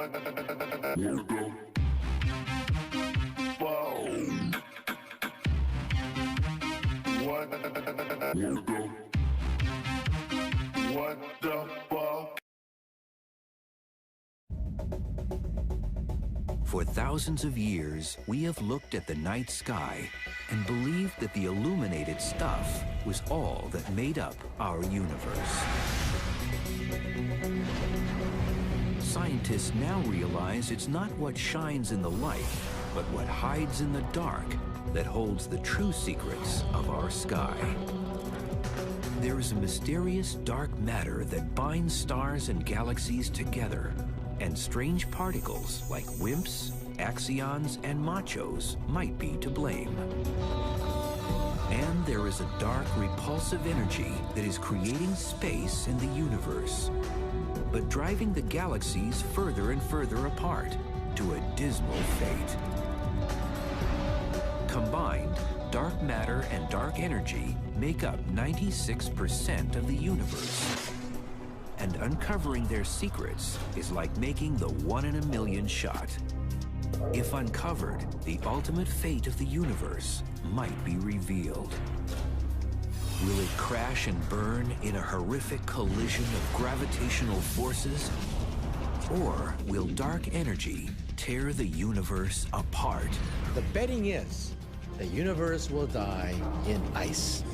For thousands of years, we have looked at the night sky and believed that the illuminated stuff was all that made up our universe. Scientists now realize it's not what shines in the light, but what hides in the dark that holds the true secrets of our sky. There is a mysterious dark matter that binds stars and galaxies together, and strange particles like WIMPs, axions, and machos might be to blame. And there is a dark, repulsive energy that is creating space in the universe, but driving the galaxies further and further apart to a dismal fate. Combined, dark matter and dark energy make up 96% of the universe. And uncovering their secrets is like making the one-in-a-million shot. If uncovered, the ultimate fate of the universe might be revealed. Will it crash and burn in a horrific collision of gravitational forces? Or will dark energy tear the universe apart? The betting is the universe will die in ice.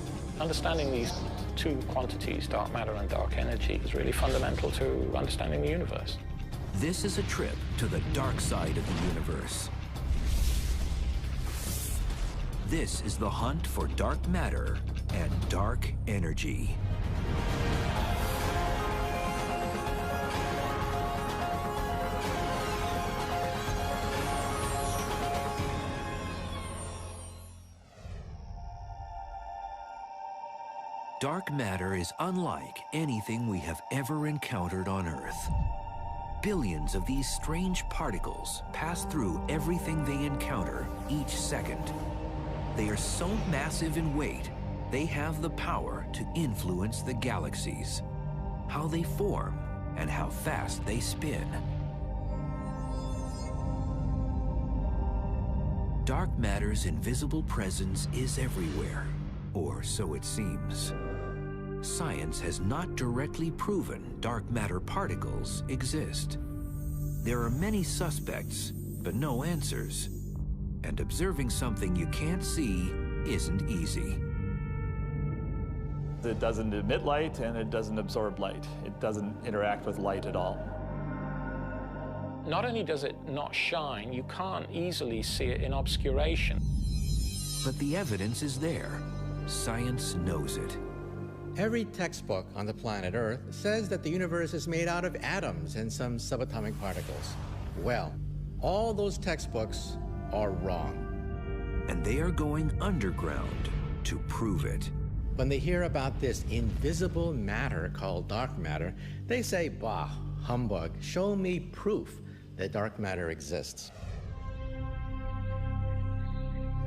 Understanding these two quantities, dark matter and dark energy, is really fundamental to understanding the universe. This is a trip to the dark side of the universe. This is the hunt for dark matter and dark energy. Dark matter is unlike anything we have ever encountered on Earth. Billions of these strange particles pass through everything they encounter each second. They are so massive in weight, they have the power to influence the galaxies, how they form, and how fast they spin. Dark matter's invisible presence is everywhere, or so it seems. Science has not directly proven dark matter particles exist. There are many suspects, but no answers. And observing something you can't see isn't easy. It doesn't emit light and it doesn't absorb light. It doesn't interact with light at all. Not only does it not shine, you can't easily see it in obscuration. But the evidence is there. Science knows it. Every textbook on the planet Earth says that the universe is made out of atoms and some subatomic particles. Well, all those textbooks are wrong. And they are going underground to prove it. When they hear about this invisible matter called dark matter, they say, bah, humbug, show me proof that dark matter exists.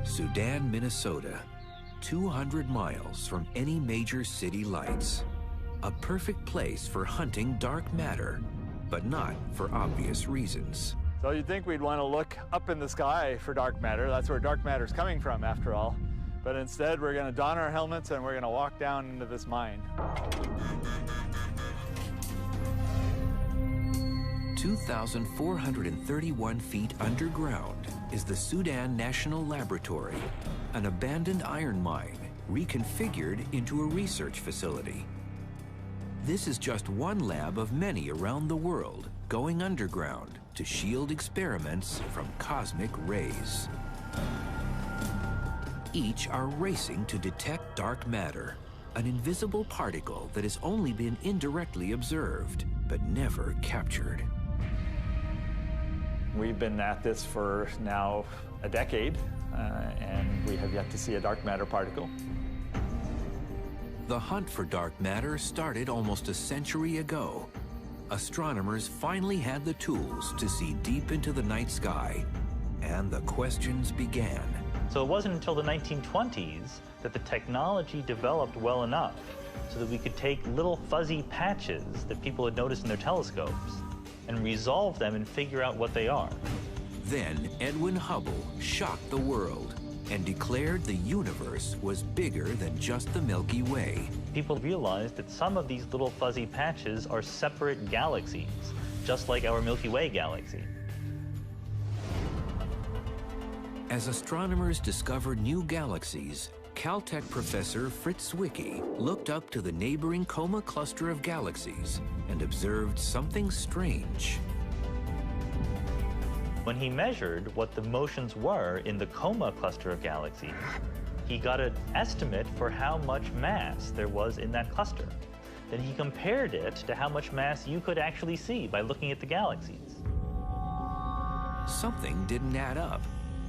Sudan, Minnesota. 200 miles from any major city lights. A perfect place for hunting dark matter, but not for obvious reasons. So you'd think we'd want to look up in the sky for dark matter. That's where dark matter's coming from, after all. But instead, we're going to don our helmets and we're going to walk down into this mine. 2,431 feet underground is the Sudan National Laboratory, an abandoned iron mine reconfigured into a research facility. This is just one lab of many around the world going underground to shield experiments from cosmic rays. Each are racing to detect dark matter, an invisible particle that has only been indirectly observed, but never captured. We've been at this for now a decade, and we have yet to see a dark matter particle. The hunt for dark matter started almost a century ago. Astronomers finally had the tools to see deep into the night sky, and the questions began. So it wasn't until the 1920s that the technology developed well enough so that we could take little fuzzy patches that people had noticed in their telescopes and resolve them and figure out what they are. Then Edwin Hubble shocked the world and declared the universe was bigger than just the Milky Way. People realized that some of these little fuzzy patches are separate galaxies, just like our Milky Way galaxy. As astronomers discovered new galaxies, Caltech professor Fritz Zwicky looked up to the neighboring Coma cluster of galaxies and observed something strange. When he measured what the motions were in the Coma cluster of galaxies, he got an estimate for how much mass there was in that cluster. Then he compared it to how much mass you could actually see by looking at the galaxies. Something didn't add up.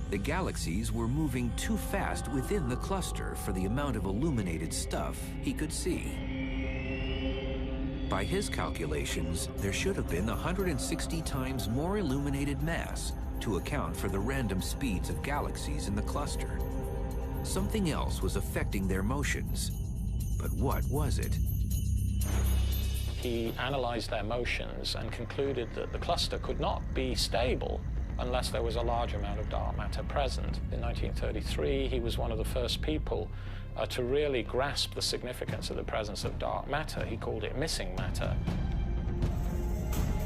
The galaxies were moving too fast within the cluster for the amount of illuminated stuff he could see. By his calculations, there should have been 160 times more illuminated mass to account for the random speeds of galaxies in the cluster. Something else was affecting their motions. But what was it? He analyzed their motions and concluded that the cluster could not be stable unless there was a large amount of dark matter present. In 1933, he was one of the first people to really grasp the significance of the presence of dark matter. He called it missing matter.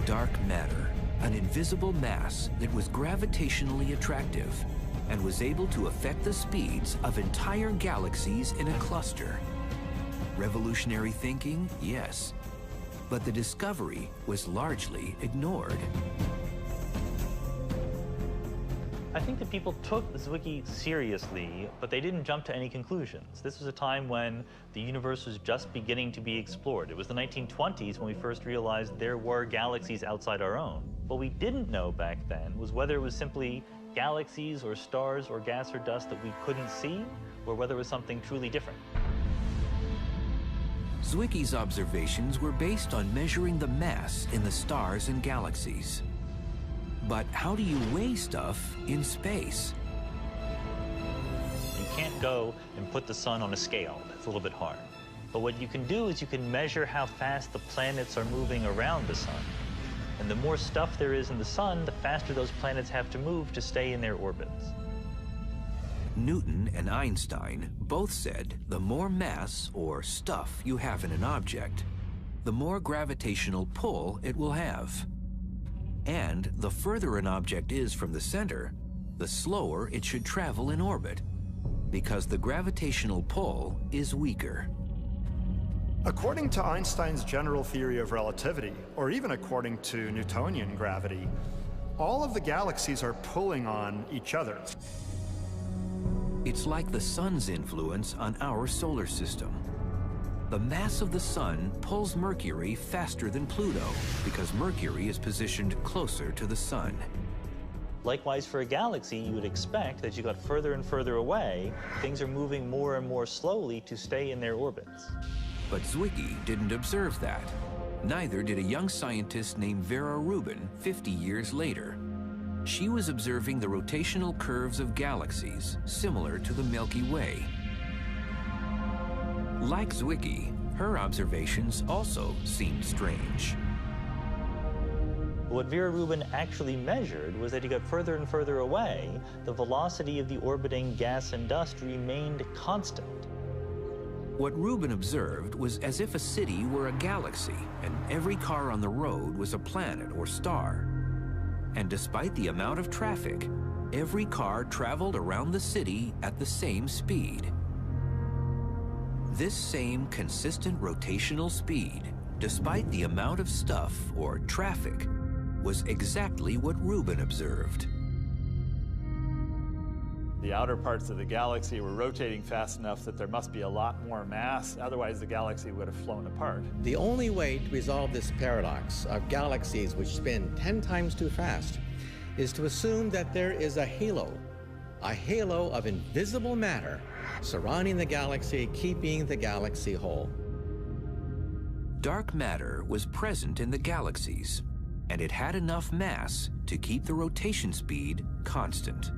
Dark matter, an invisible mass that was gravitationally attractive and was able to affect the speeds of entire galaxies in a cluster. Revolutionary thinking, yes, but the discovery was largely ignored. I think that people took Zwicky seriously, but they didn't jump to any conclusions. This was a time when the universe was just beginning to be explored. It was the 1920s when we first realized there were galaxies outside our own. What we didn't know back then was whether it was simply galaxies or stars or gas or dust that we couldn't see, or whether it was something truly different. Zwicky's observations were based on measuring the mass in the stars and galaxies. But how do you weigh stuff in space? You can't go and put the sun on a scale. That's a little bit hard. But what you can do is you can measure how fast the planets are moving around the sun. And the more stuff there is in the sun, the faster those planets have to move to stay in their orbits. Newton and Einstein both said the more mass or stuff you have in an object, the more gravitational pull it will have. And the further an object is from the center, the slower it should travel in orbit, because the gravitational pull is weaker. According to Einstein's general theory of relativity, or even according to Newtonian gravity, all of the galaxies are pulling on each other. It's like the sun's influence on our solar system. The mass of the sun pulls Mercury faster than Pluto because Mercury is positioned closer to the sun. Likewise, for a galaxy, you would expect that you got further and further away, things are moving more and more slowly to stay in their orbits. But Zwicky didn't observe that. Neither did a young scientist named Vera Rubin 50 years later. She was observing the rotational curves of galaxies, similar to the Milky Way. Like Zwicky, her observations also seemed strange. What Vera Rubin actually measured was that he got further and further away, the velocity of the orbiting gas and dust remained constant. What Rubin observed was as if a city were a galaxy and every car on the road was a planet or star. And despite the amount of traffic, every car traveled around the city at the same speed. This same consistent rotational speed, despite the amount of stuff or traffic, was exactly what Rubin observed. The outer parts of the galaxy were rotating fast enough that there must be a lot more mass, otherwise the galaxy would have flown apart. The only way to resolve this paradox of galaxies which spin 10 times too fast is to assume that there is a halo of invisible matter surrounding the galaxy, keeping the galaxy whole. Dark matter was present in the galaxies, and it had enough mass to keep the rotation speed constant.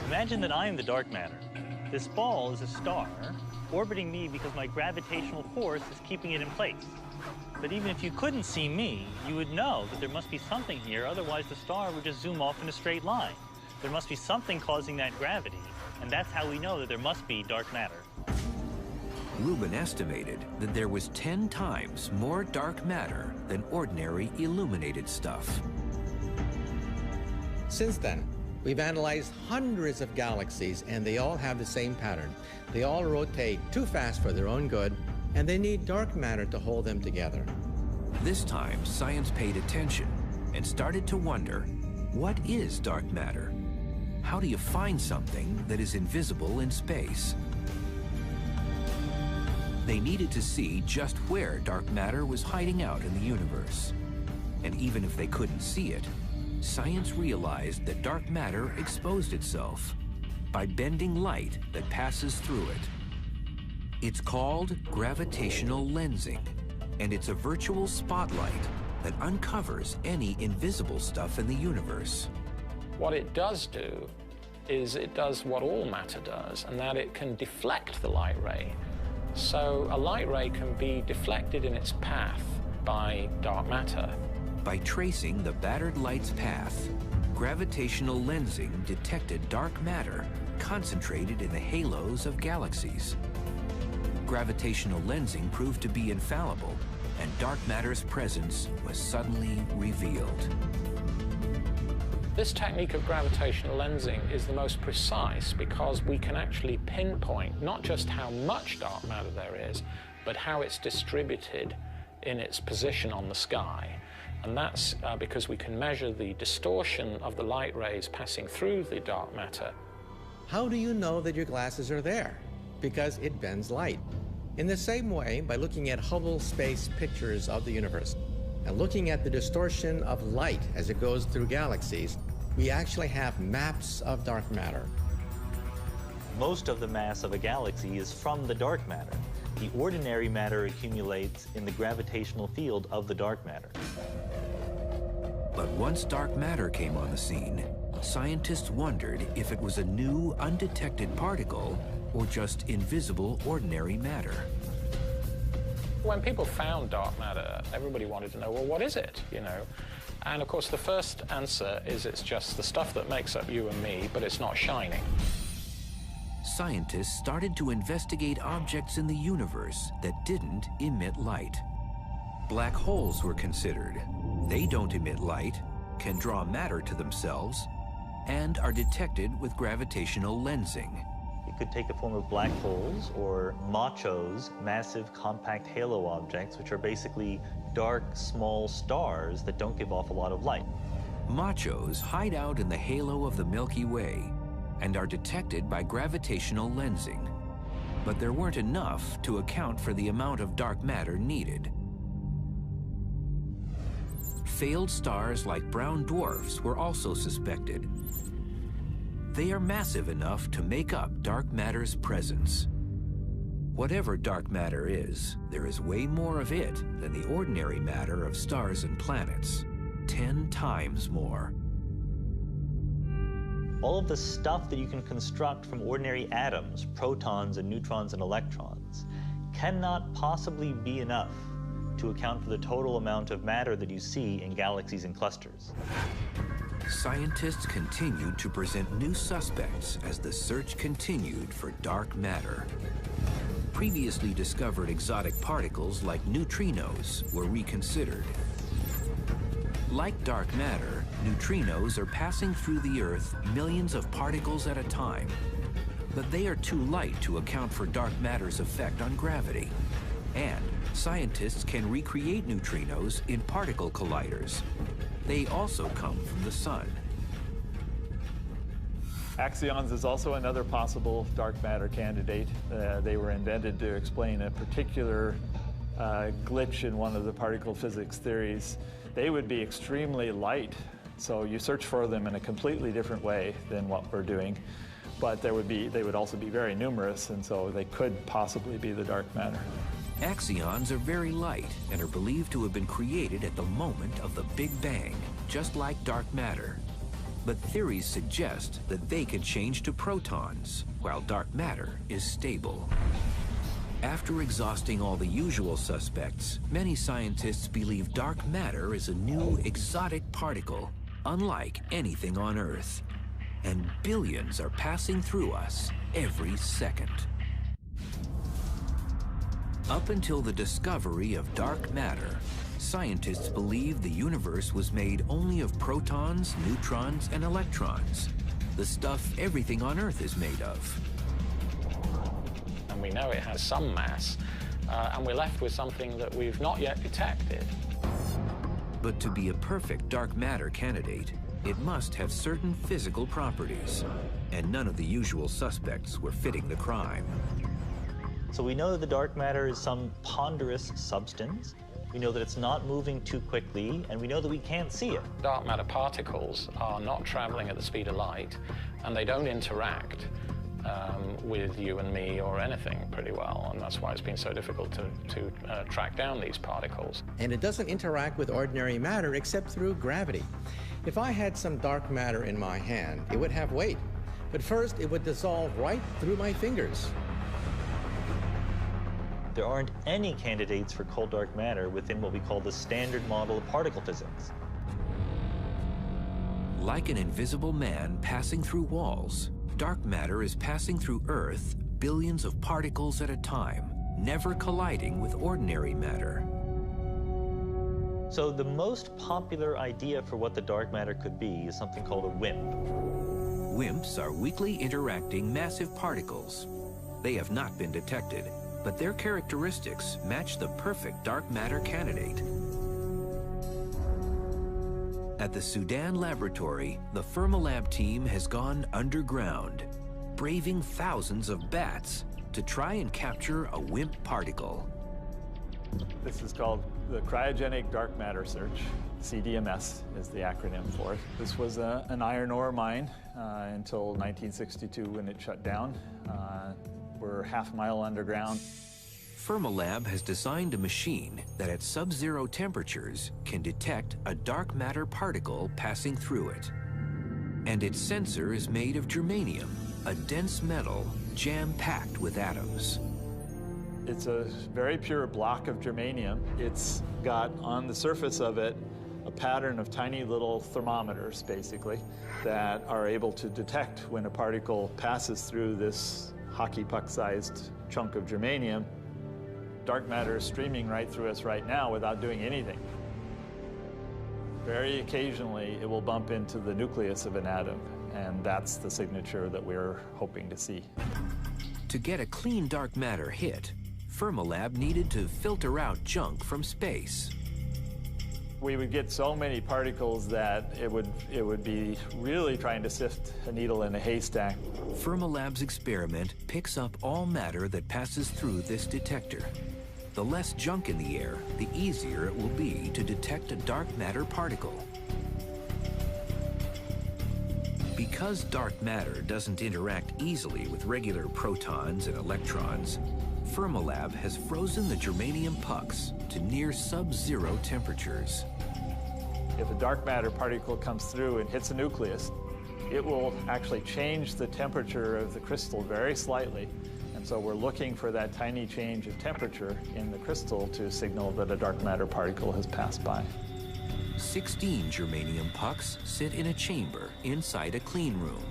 Imagine that I am the dark matter. This ball is a star orbiting me because my gravitational force is keeping it in place. But even if you couldn't see me, you would know that there must be something here, otherwise the star would just zoom off in a straight line. There must be something causing that gravity, and that's how we know that there must be dark matter. Rubin estimated that there was 10 times more dark matter than ordinary illuminated stuff. Since then, we've analyzed hundreds of galaxies, and they all have the same pattern. They all rotate too fast for their own good, and they need dark matter to hold them together. This time, science paid attention and started to wonder, what is dark matter? How do you find something that is invisible in space? They needed to see just where dark matter was hiding out in the universe. And even if they couldn't see it, science realized that dark matter exposed itself by bending light that passes through it. It's called gravitational lensing, and it's a virtual spotlight that uncovers any invisible stuff in the universe. What it does do is it does what all matter does, and that it can deflect the light ray. So a light ray can be deflected in its path by dark matter. By tracing the battered light's path, gravitational lensing detected dark matter concentrated in the halos of galaxies. Gravitational lensing proved to be infallible, and dark matter's presence was suddenly revealed. This technique of gravitational lensing is the most precise because we can actually pinpoint not just how much dark matter there is, but how it's distributed in its position on the sky. And that's because we can measure the distortion of the light rays passing through the dark matter. How do you know that your glasses are there? Because it bends light. In the same way, by looking at Hubble space pictures of the universe and looking at the distortion of light as it goes through galaxies, we actually have maps of dark matter. Most of the mass of a galaxy is from the dark matter. The ordinary matter accumulates in the gravitational field of the dark matter. But once dark matter came on the scene, scientists wondered if it was a new, undetected particle or just invisible, ordinary matter. When people found dark matter, everybody wanted to know, well, what is it, you know? And of course, the first answer is it's just the stuff that makes up you and me, but it's not shining. Scientists started to investigate objects in the universe that didn't emit light. Black holes were considered. They don't emit light, can draw matter to themselves, and are detected with gravitational lensing. It could take the form of black holes or MACHOs, massive compact halo objects, which are basically dark, small stars that don't give off a lot of light. MACHOs hide out in the halo of the Milky Way and are detected by gravitational lensing. But there weren't enough to account for the amount of dark matter needed. Failed stars like brown dwarfs were also suspected. They are massive enough to make up dark matter's presence. Whatever dark matter is, there is way more of it than the ordinary matter of stars and planets. 10 times more. All of the stuff that you can construct from ordinary atoms, protons and neutrons and electrons, cannot possibly be enough to account for the total amount of matter that you see in galaxies and clusters. Scientists continued to present new suspects as the search continued for dark matter. Previously discovered exotic particles like neutrinos were reconsidered. Like dark matter, neutrinos are passing through the Earth millions of particles at a time, but they are too light to account for dark matter's effect on gravity. And scientists can recreate neutrinos in particle colliders. They also come from the sun. Axions is also another possible dark matter candidate. They were invented to explain a particular glitch in one of the particle physics theories. They would be extremely light, so you search for them in a completely different way than what we're doing. But they would also be very numerous, and so they could possibly be the dark matter. Axions are very light and are believed to have been created at the moment of the Big Bang, just like dark matter. But theories suggest that they could change to protons, while dark matter is stable. After exhausting all the usual suspects, many scientists believe dark matter is a new exotic particle, unlike anything on Earth. And billions are passing through us every second. Up until the discovery of dark matter, scientists believed the universe was made only of protons, neutrons, and electrons, the stuff everything on Earth is made of. And we know it has some mass, and we're left with something that we've not yet detected. But to be a perfect dark matter candidate, it must have certain physical properties, and none of the usual suspects were fitting the crime. So we know that the dark matter is some ponderous substance. We know that it's not moving too quickly, and we know that we can't see it. Dark matter particles are not traveling at the speed of light, and they don't interact with you and me or anything pretty well, and that's why it's been so difficult to track down these particles. And it doesn't interact with ordinary matter except through gravity. If I had some dark matter in my hand, it would have weight, but first it would dissolve right through my fingers. There aren't any candidates for cold dark matter within what we call the standard model of particle physics. Like an invisible man passing through walls, dark matter is passing through Earth billions of particles at a time, never colliding with ordinary matter. So the most popular idea for what the dark matter could be is something called a WIMP. WIMPs are weakly interacting massive particles. They have not been detected, but their characteristics match the perfect dark matter candidate. At the Sudan laboratory, the Fermilab team has gone underground, braving thousands of bats to try and capture a WIMP particle. This is called the Cryogenic Dark Matter Search. CDMS is the acronym for it. This was an iron ore mine until 1962 when it shut down. We're half a mile underground. Fermilab has designed a machine that at sub-zero temperatures can detect a dark matter particle passing through it. And its sensor is made of germanium, a dense metal jam-packed with atoms. It's a very pure block of germanium. It's got on the surface of it a pattern of tiny little thermometers, basically, that are able to detect when a particle passes through this hockey puck-sized chunk of germanium. Dark matter is streaming right through us right now without doing anything. Very occasionally, it will bump into the nucleus of an atom, and that's the signature that we're hoping to see. To get a clean dark matter hit, Fermilab needed to filter out junk from space. We would get so many particles that it would be really trying to sift a needle in a haystack. Fermilab's experiment picks up all matter that passes through this detector. The less junk in the air, the easier it will be to detect a dark matter particle. Because dark matter doesn't interact easily with regular protons and electrons, Fermilab has frozen the germanium pucks to near sub-zero temperatures. If a dark matter particle comes through and hits a nucleus, it will actually change the temperature of the crystal very slightly. And so we're looking for that tiny change of temperature in the crystal to signal that a dark matter particle has passed by. 16 germanium pucks sit in a chamber inside a clean room.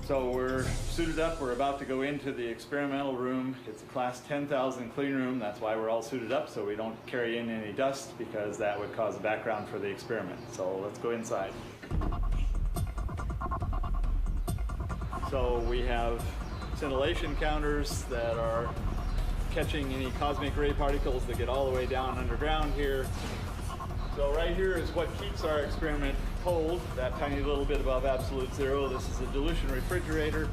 So we're suited up, we're about to go into the experimental room. It's a class 10,000 clean room. That's why we're all suited up, so we don't carry in any dust, because that would cause a background for the experiment. So let's go inside. So we have scintillation counters that are catching any cosmic ray particles that get all the way down underground here. So right here is what keeps our experiment cold, that tiny little bit above absolute zero. This is a dilution refrigerator.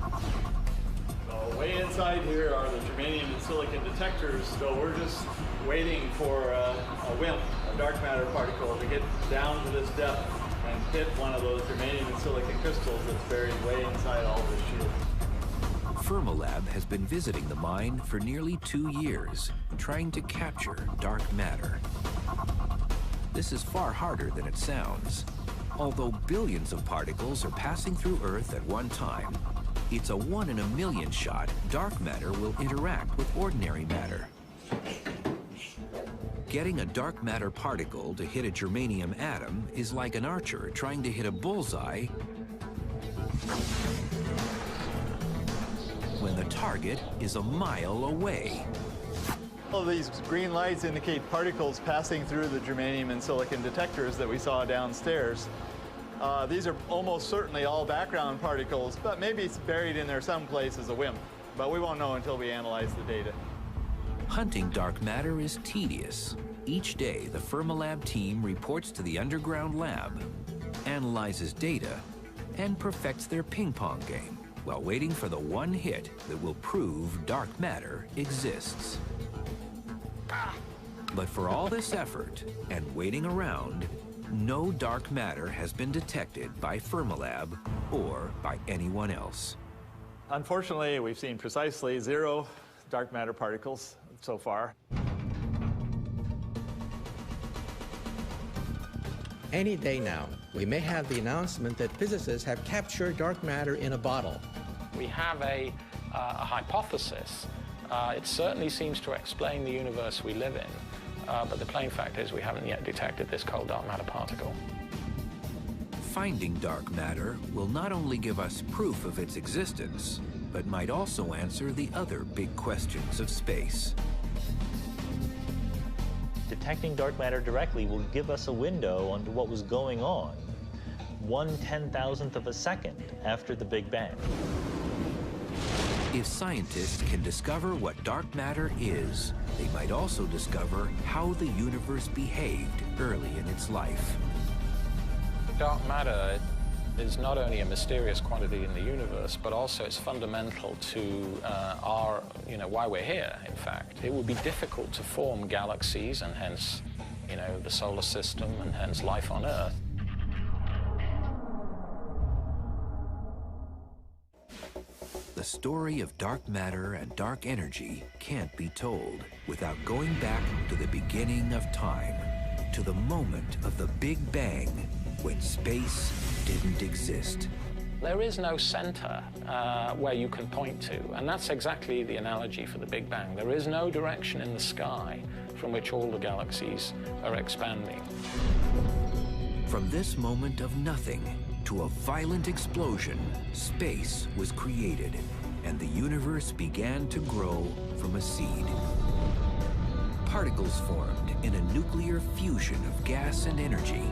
So way inside here are the germanium and silicon detectors. So we're just waiting for a WIMP, a dark matter particle, to get down to this depth and hit one of those germanium and silicon crystals that's buried way inside all this shield. Fermilab has been visiting the mine for nearly 2 years, trying to capture dark matter. This is far harder than it sounds. Although billions of particles are passing through Earth at one time, It's a 1 in a million shot dark matter will interact with ordinary matter. Getting a dark matter particle to hit a germanium atom is like an archer trying to hit a bullseye when the target is a mile away. All of these green lights indicate particles passing through the germanium and silicon detectors that we saw downstairs. These are almost certainly all background particles, but maybe it's buried in there someplace as a WIMP. But we won't know until we analyze the data. Hunting dark matter is tedious. Each day, the Fermilab team reports to the underground lab, analyzes data, and perfects their ping-pong game while waiting for the one hit that will prove dark matter exists. But for all this effort and waiting around, no dark matter has been detected by Fermilab or by anyone else. Unfortunately, we've seen precisely 0 dark matter particles so far. Any day now, we may have the announcement that physicists have captured dark matter in a bottle. We have a hypothesis. It certainly seems to explain the universe we live in, but the plain fact is we haven't yet detected this cold dark matter particle. Finding dark matter will not only give us proof of its existence, but might also answer the other big questions of space. Detecting dark matter directly will give us a window onto what was going on 1/10,000th of a second after the Big Bang. If scientists can discover what dark matter is, they might also discover how the universe behaved early in its life. Dark matter is not only a mysterious quantity in the universe, but also it's fundamental to why we're here, in fact. It would be difficult to form galaxies and hence, the solar system and hence life on Earth. The story of dark matter and dark energy can't be told without going back to the beginning of time, to the moment of the Big Bang, when space didn't exist. There is no center where you can point to, and that's exactly the analogy for the Big Bang. There is no direction in the sky from which all the galaxies are expanding. From this moment of nothing to a violent explosion, space was created, and the universe began to grow from a seed. Particles formed in a nuclear fusion of gas and energy.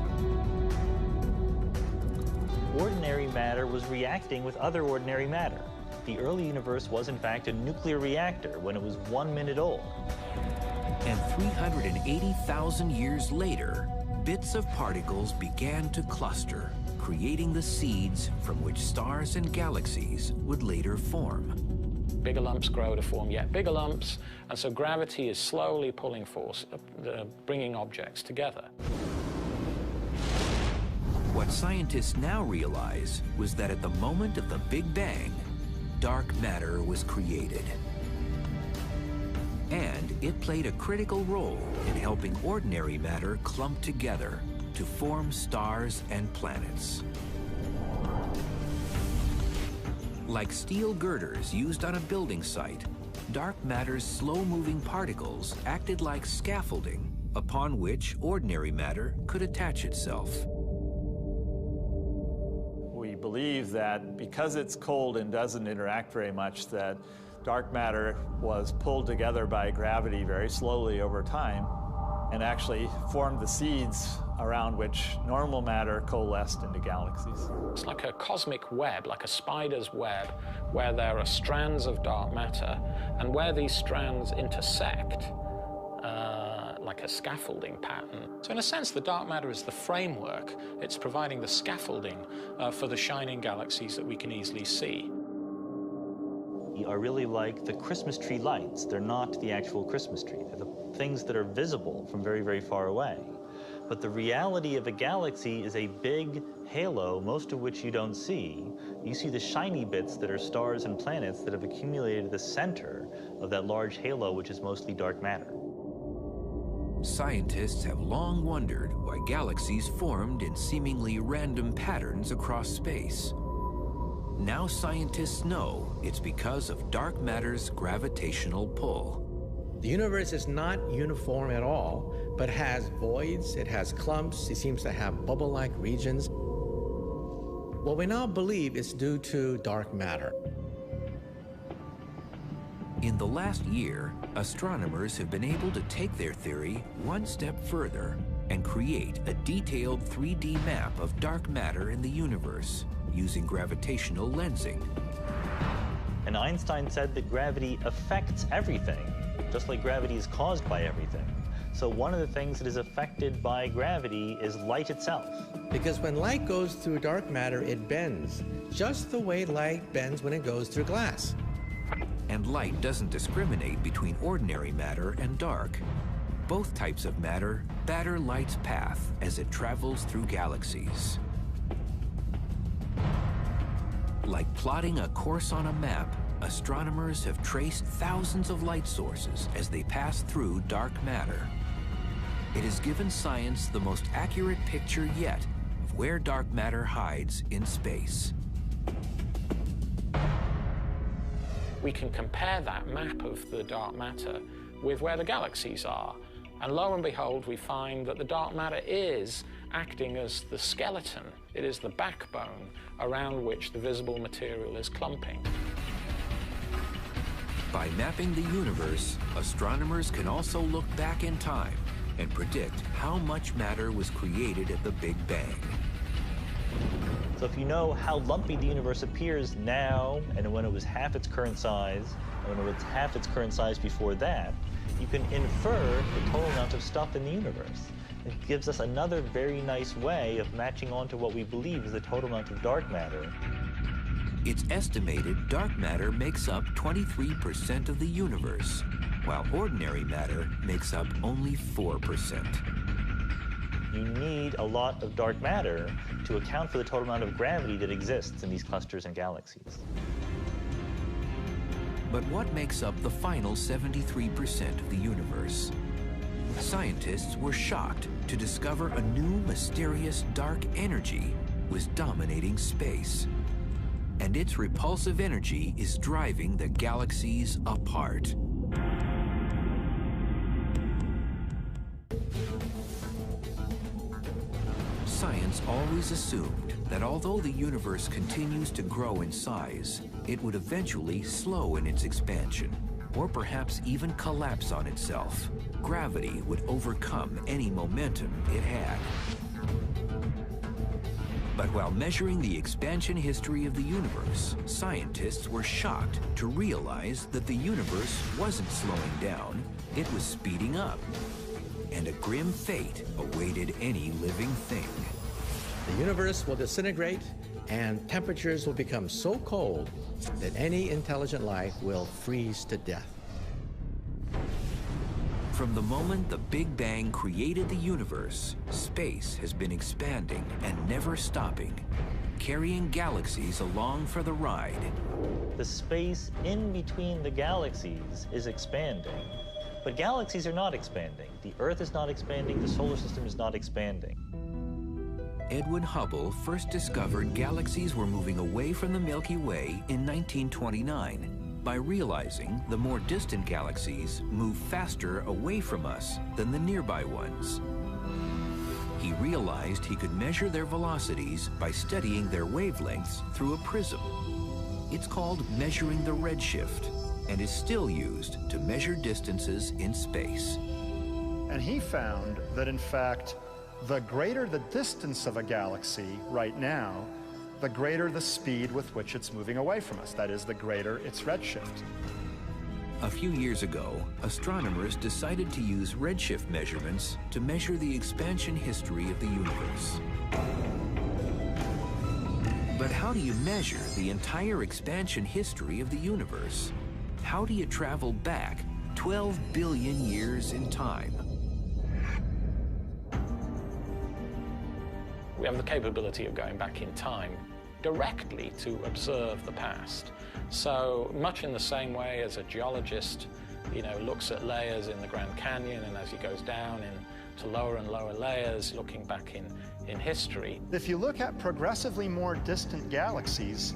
Ordinary matter was reacting with other ordinary matter. The early universe was, in fact, a nuclear reactor when it was 1 minute old. And 380,000 years later, bits of particles began to cluster, creating the seeds from which stars and galaxies would later form. Bigger lumps grow to form yet bigger lumps, and so gravity is slowly pulling bringing objects together. What scientists now realize was that at the moment of the Big Bang, dark matter was created. And it played a critical role in helping ordinary matter clump together to form stars and planets. Like steel girders used on a building site, dark matter's slow-moving particles acted like scaffolding upon which ordinary matter could attach itself. We believe that because it's cold and doesn't interact very much, that dark matter was pulled together by gravity very slowly over time and actually formed the seeds around which normal matter coalesced into galaxies. It's like a cosmic web, like a spider's web, where there are strands of dark matter, and where these strands intersect, like a scaffolding pattern. So in a sense, the dark matter is the framework. It's providing the scaffolding for the shining galaxies that we can easily see. Are really like the Christmas tree lights. They're not the actual Christmas tree. They're the things that are visible from very, very far away. But the reality of a galaxy is a big halo, most of which you don't see. You see the shiny bits that are stars and planets that have accumulated at the center of that large halo, which is mostly dark matter. Scientists have long wondered why galaxies formed in seemingly random patterns across space. Now scientists know it's because of dark matter's gravitational pull. The universe is not uniform at all, but has voids, it has clumps, it seems to have bubble-like regions. What we now believe is due to dark matter. In the last year, astronomers have been able to take their theory one step further and create a detailed 3D map of dark matter in the universe using gravitational lensing. And Einstein said that gravity affects everything, just like gravity is caused by everything. So one of the things that is affected by gravity is light itself. Because when light goes through dark matter, it bends, just the way light bends when it goes through glass. And light doesn't discriminate between ordinary matter and dark. Both types of matter batter light's path as it travels through galaxies. Like plotting a course on a map, astronomers have traced thousands of light sources as they pass through dark matter. It has given science the most accurate picture yet of where dark matter hides in space. We can compare that map of the dark matter with where the galaxies are. And lo and behold, we find that the dark matter is acting as the skeleton. It is the backbone around which the visible material is clumping. By mapping the universe, astronomers can also look back in time and predict how much matter was created at the Big Bang. So if you know how lumpy the universe appears now, and when it was half its current size, and when it was half its current size before that, you can infer the total amount of stuff in the universe. It gives us another very nice way of matching onto what we believe is the total amount of dark matter. It's estimated dark matter makes up 23% of the universe, while ordinary matter makes up only 4%. You need a lot of dark matter to account for the total amount of gravity that exists in these clusters and galaxies. But what makes up the final 73% of the universe? Scientists were shocked to discover a new mysterious dark energy was dominating space. And its repulsive energy is driving the galaxies apart. Science always assumed that although the universe continues to grow in size, it would eventually slow in its expansion, or perhaps even collapse on itself. Gravity would overcome any momentum it had. But while measuring the expansion history of the universe, scientists were shocked to realize that the universe wasn't slowing down, it was speeding up. And a grim fate awaited any living thing. The universe will disintegrate, and temperatures will become so cold that any intelligent life will freeze to death. From the moment the Big Bang created the universe, space has been expanding and never stopping, carrying galaxies along for the ride. The space in between the galaxies is expanding, but galaxies are not expanding. The Earth is not expanding, the solar system is not expanding. Edwin Hubble first discovered galaxies were moving away from the Milky Way in 1929 by realizing the more distant galaxies move faster away from us than the nearby ones. He realized he could measure their velocities by studying their wavelengths through a prism. It's called measuring the redshift and is still used to measure distances in space. And he found that, in fact, the greater the distance of a galaxy right now, the greater the speed with which it's moving away from us. That is, the greater its redshift. A few years ago, astronomers decided to use redshift measurements to measure the expansion history of the universe. But how do you measure the entire expansion history of the universe? How do you travel back 12 billion years in time? We have the capability of going back in time directly to observe the past. So much in the same way as a geologist, looks at layers in the Grand Canyon, and as he goes down into lower and lower layers, looking back in history. If you look at progressively more distant galaxies,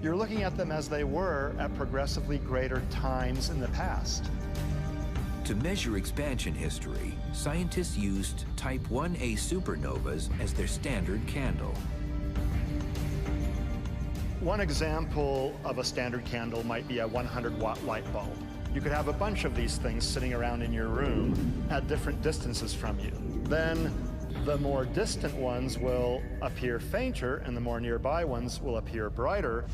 You're looking at them as they were at progressively greater times in the past. To measure expansion history, scientists used Type 1a supernovas as their standard candle. One example of a standard candle might be a 100-watt light bulb. You could have a bunch of these things sitting around in your room at different distances from you. Then the more distant ones will appear fainter and the more nearby ones will appear brighter.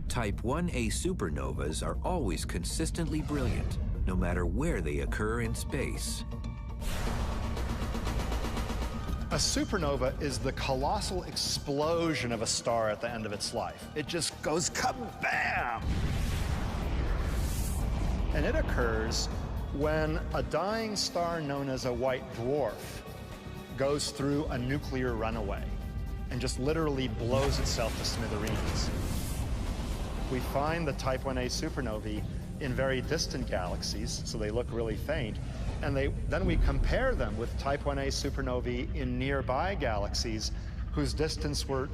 Type 1a supernovas are always consistently brilliant, no matter where they occur in space. A supernova is the colossal explosion of a star at the end of its life. It just goes kabam! And it occurs when a dying star known as a white dwarf goes through a nuclear runaway and just literally blows itself to smithereens. We find the Type 1a supernovae in very distant galaxies, so they look really faint, and then we compare them with Type 1a supernovae in nearby galaxies whose distances were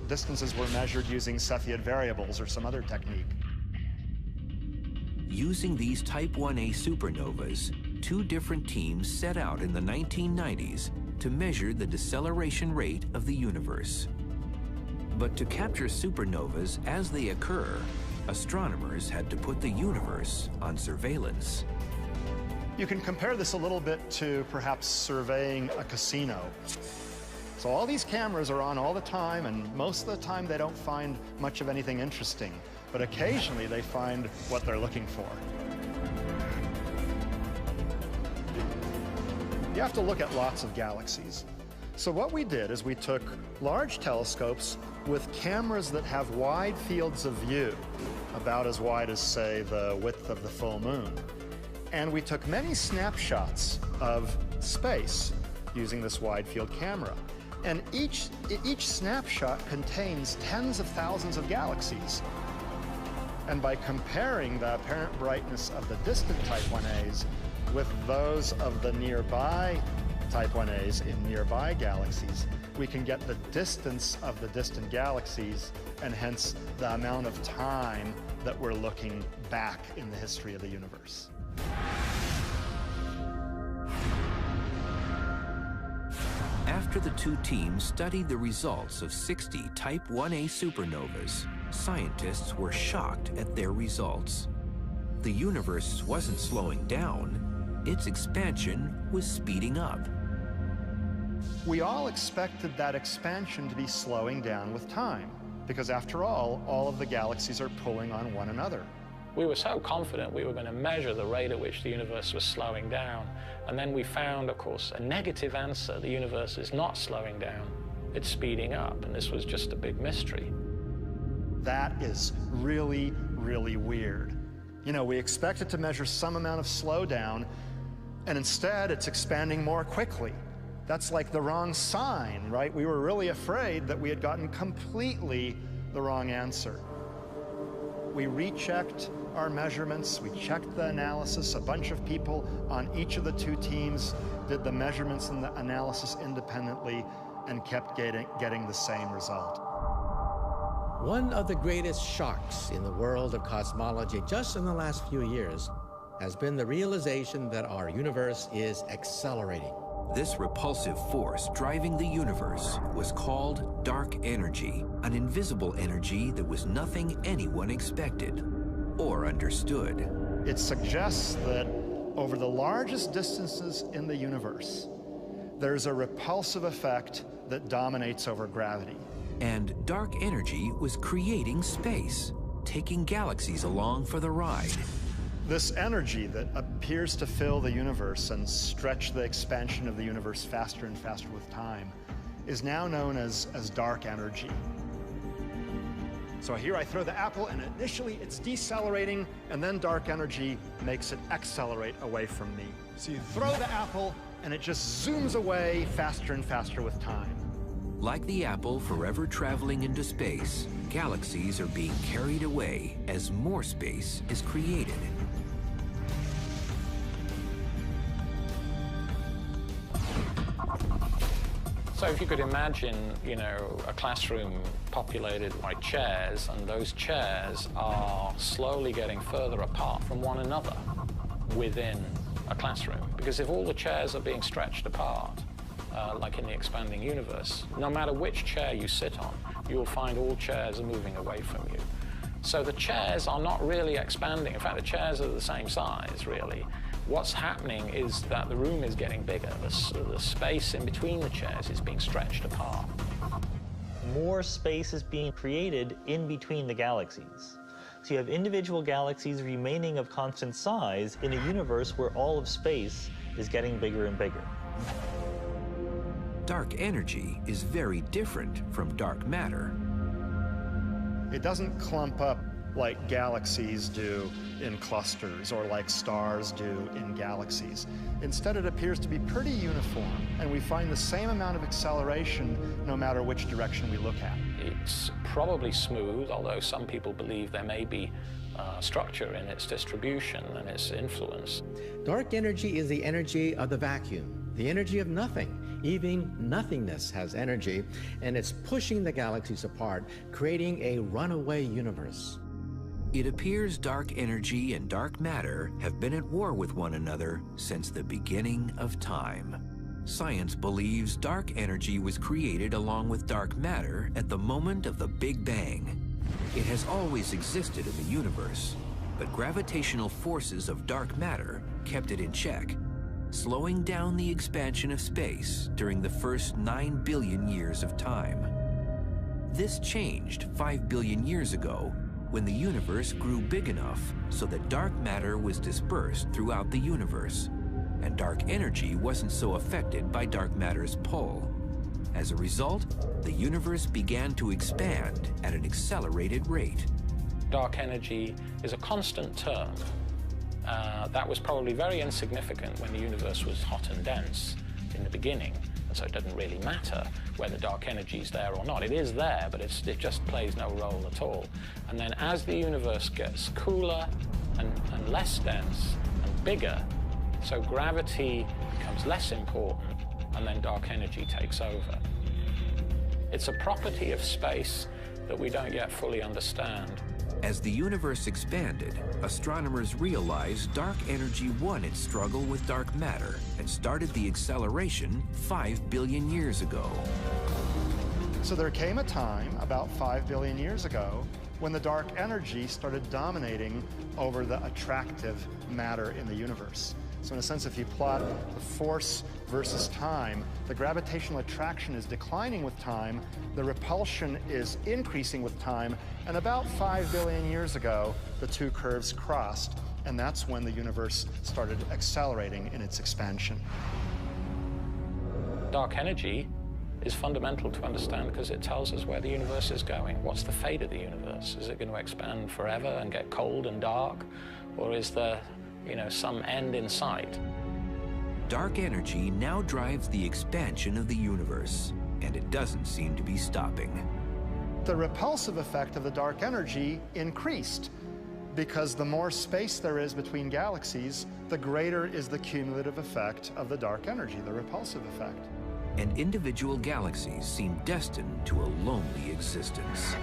measured using Cepheid variables or some other technique. Using these Type 1a supernovas, two different teams set out in the 1990s to measure the deceleration rate of the universe. But to capture supernovas as they occur, astronomers had to put the universe on surveillance. You can compare this a little bit to perhaps surveying a casino. So all these cameras are on all the time, and most of the time they don't find much of anything interesting, but occasionally they find what they're looking for. You have to look at lots of galaxies. So what we did is we took large telescopes with cameras that have wide fields of view, about as wide as, say, the width of the full moon. And we took many snapshots of space using this wide field camera. And each snapshot contains tens of thousands of galaxies. And by comparing the apparent brightness of the distant Type 1As with those of the nearby Type 1As in nearby galaxies, we can get the distance of the distant galaxies and hence the amount of time that we're looking back in the history of the universe. After the two teams studied the results of 60 Type 1a supernovas, scientists were shocked at their results. The universe wasn't slowing down, its expansion was speeding up. We all expected that expansion to be slowing down with time, because after all of the galaxies are pulling on one another. We were so confident we were going to measure the rate at which the universe was slowing down. And then we found, of course, a negative answer. The universe is not slowing down, it's speeding up. And this was just a big mystery. That is really, really weird. You know, we expected to measure some amount of slowdown, and instead it's expanding more quickly. That's like the wrong sign, right? We were really afraid that we had gotten completely the wrong answer. We rechecked our measurements, we checked the analysis. A bunch of people on each of the two teams did the measurements and the analysis independently and kept getting the same result. One of the greatest shocks in the world of cosmology just in the last few years has been the realization that our universe is accelerating. This repulsive force driving the universe was called dark energy, an invisible energy that was nothing anyone expected or understood. It suggests that over the largest distances in the universe, there's a repulsive effect that dominates over gravity. And dark energy was creating space, taking galaxies along for the ride. This energy that appears to fill the universe and stretch the expansion of the universe faster and faster with time is now known as dark energy. So here I throw the apple, and initially it's decelerating, and then dark energy makes it accelerate away from me. So you throw the apple, and it just zooms away faster and faster with time. Like the apple forever traveling into space, galaxies are being carried away as more space is created. So So if you could imagine, you know, a classroom populated by chairs, and those chairs are slowly getting further apart from one another within a classroom. Because if all the chairs are being stretched apart, like in the expanding universe, no matter which chair you sit on, you'll find all chairs are moving away from you. So the chairs are not really expanding. In fact, the chairs are the same size, really. What's happening is that the room is getting bigger. The space in between the chairs is being stretched apart. More space is being created in between the galaxies. So you have individual galaxies remaining of constant size in a universe where all of space is getting bigger and bigger. Dark energy is very different from dark matter. It doesn't clump up like galaxies do in clusters or like stars do in galaxies. Instead, it appears to be pretty uniform, and we find the same amount of acceleration no matter which direction we look at. It's probably smooth, although some people believe there may be structure in its distribution and its influence. Dark energy is the energy of the vacuum, the energy of nothing. Even nothingness has energy, and it's pushing the galaxies apart, creating a runaway universe. It appears dark energy and dark matter have been at war with one another since the beginning of time. Science believes dark energy was created along with dark matter at the moment of the Big Bang. It has always existed in the universe, but gravitational forces of dark matter kept it in check, slowing down the expansion of space during the first 9 billion years of time. This changed 5 billion years ago when the universe grew big enough so that dark matter was dispersed throughout the universe, and dark energy wasn't so affected by dark matter's pull. As a result, the universe began to expand at an accelerated rate. Dark energy is a constant term. That was probably very insignificant when the universe was hot and dense in the beginning, and so it doesn't really matter whether dark energy is there or not. It is there, but it just plays no role at all. And then as the universe gets cooler and less dense and bigger, so gravity becomes less important, and then dark energy takes over. It's a property of space that we don't yet fully understand. As the universe expanded, astronomers realized dark energy won its struggle with dark matter and started the acceleration 5 billion years ago. So there came a time, about 5 billion years ago, when the dark energy started dominating over the attractive matter in the universe. So in a sense, if you plot the force versus time, the gravitational attraction is declining with time, the repulsion is increasing with time, and about 5 billion years ago, the two curves crossed, and that's when the universe started accelerating in its expansion. Dark energy is fundamental to understand because it tells us where the universe is going. What's the fate of the universe? Is it going to expand forever and get cold and dark? Or is there, some end in sight? Dark energy now drives the expansion of the universe, and it doesn't seem to be stopping. The repulsive effect of the dark energy increased because the more space there is between galaxies, the greater is the cumulative effect of the dark energy, the repulsive effect. And individual galaxies seem destined to a lonely existence.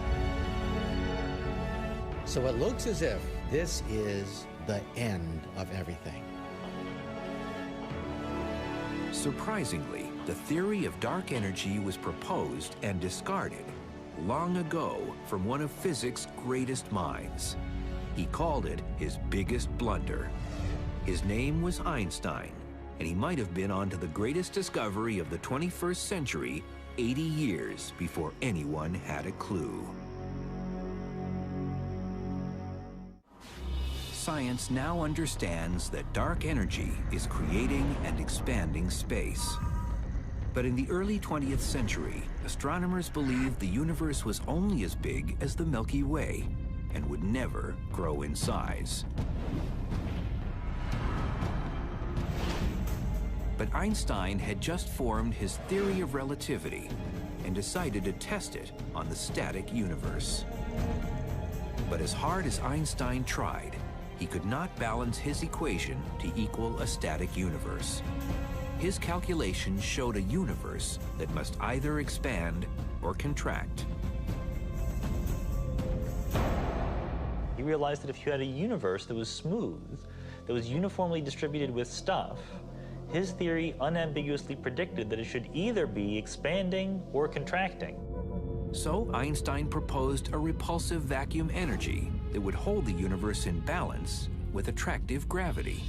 So it looks as if this is the end of everything. Surprisingly, the theory of dark energy was proposed and discarded long ago from one of physics' greatest minds. He called it his biggest blunder. His name was Einstein, and he might have been onto the greatest discovery of the 21st century 80 years before anyone had a clue. Science now understands that dark energy is creating and expanding space. But in the early 20th century, astronomers believed the universe was only as big as the Milky Way and would never grow in size. But Einstein had just formed his theory of relativity and decided to test it on the static universe. But as hard as Einstein tried, he could not balance his equation to equal a static universe. His calculations showed a universe that must either expand or contract. He realized that if you had a universe that was smooth, that was uniformly distributed with stuff, his theory unambiguously predicted that it should either be expanding or contracting. So Einstein proposed a repulsive vacuum energy that would hold the universe in balance with attractive gravity.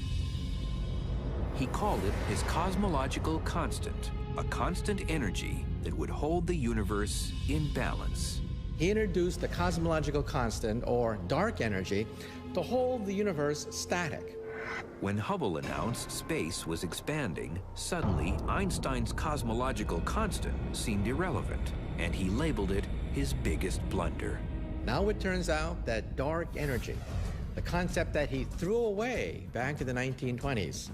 He called it his cosmological constant, a constant energy that would hold the universe in balance. He introduced the cosmological constant, or dark energy, to hold the universe static. When Hubble announced space was expanding, suddenly Einstein's cosmological constant seemed irrelevant, and he labeled it his biggest blunder. Now it turns out that dark energy, the concept that he threw away back in the 1920s,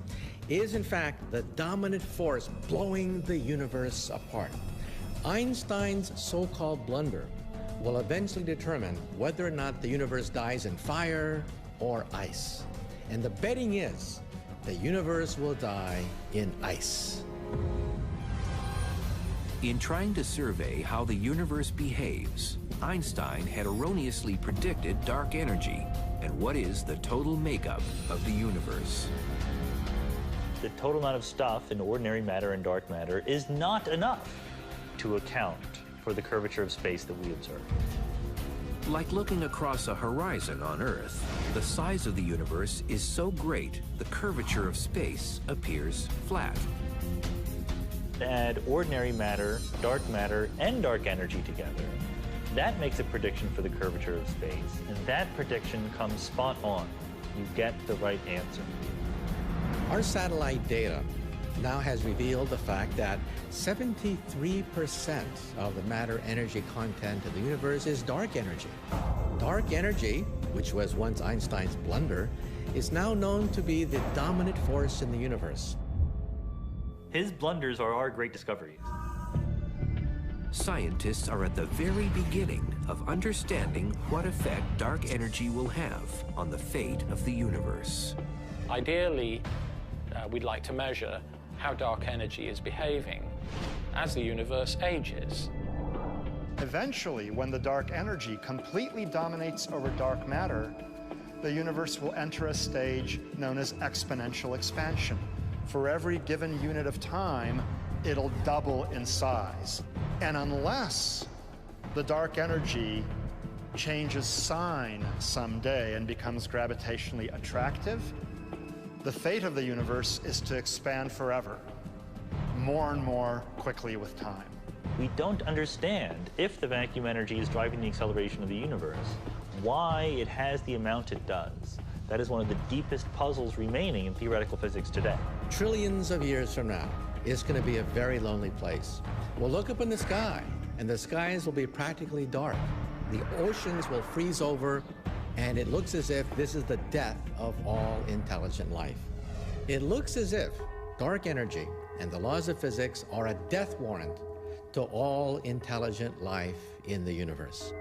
is in fact the dominant force blowing the universe apart. Einstein's so-called blunder will eventually determine whether or not the universe dies in fire or ice. And the betting is the universe will die in ice. In trying to survey how the universe behaves, Einstein had erroneously predicted dark energy and what is the total makeup of the universe. The total amount of stuff in ordinary matter and dark matter is not enough to account for the curvature of space that we observe. Like looking across a horizon on Earth, the size of the universe is so great the curvature of space appears flat. Add ordinary matter, and dark energy together. That makes a prediction for the curvature of space, and that prediction comes spot on. You get the right answer. Our satellite data now has revealed the fact that 73% of the matter-energy content of the universe is dark energy. Dark energy, which was once Einstein's blunder, is now known to be the dominant force in the universe. His blunders are our great discoveries. Scientists are at the very beginning of understanding what effect dark energy will have on the fate of the universe. Ideally, we'd like to measure how dark energy is behaving as the universe ages. Eventually, when the dark energy completely dominates over dark matter, the universe will enter a stage known as exponential expansion. For every given unit of time, it'll double in size. And unless the dark energy changes sign someday and becomes gravitationally attractive, the fate of the universe is to expand forever, more and more quickly with time. We don't understand, if the vacuum energy is driving the acceleration of the universe, why it has the amount it does. That is one of the deepest puzzles remaining in theoretical physics today. Trillions of years from now, it's going to be a very lonely place. We'll look up in the sky, and the skies will be practically dark. The oceans will freeze over, and it looks as if this is the death of all intelligent life. It looks as if dark energy and the laws of physics are a death warrant to all intelligent life in the universe.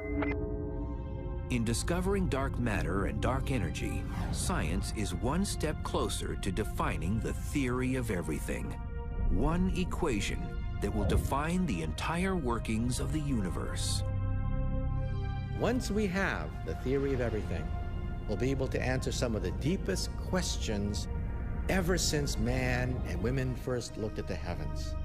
In discovering dark matter and dark energy, science is one step closer to defining the theory of everything. One equation that will define the entire workings of the universe. Once we have the theory of everything, we'll be able to answer some of the deepest questions ever since man and women first looked at the heavens.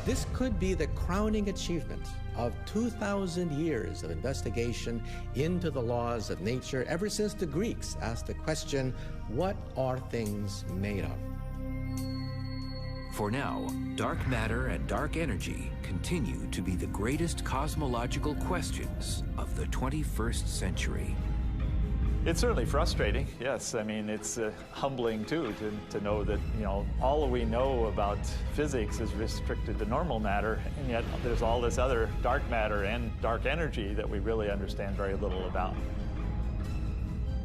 This could be the crowning achievement of 2,000 years of investigation into the laws of nature ever since the Greeks asked the question, what are things made of? For now, dark matter and dark energy continue to be the greatest cosmological questions of the 21st century. It's certainly frustrating, yes. I mean, it's humbling, too, to know that, you know, all we know about physics is restricted to normal matter, and yet there's all this other dark matter and dark energy that we really understand very little about.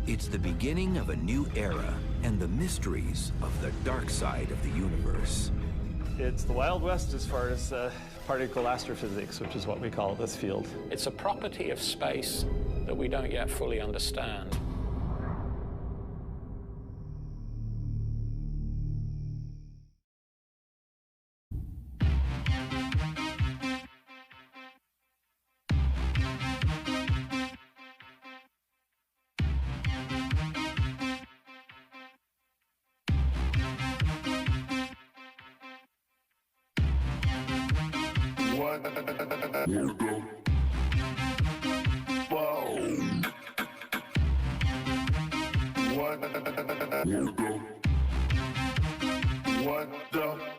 It's the beginning of a new era and the mysteries of the dark side of the universe. It's the Wild West as far as particle astrophysics, which is what we call this field. It's a property of space that we don't yet fully understand. What the? Wow. What the? What the?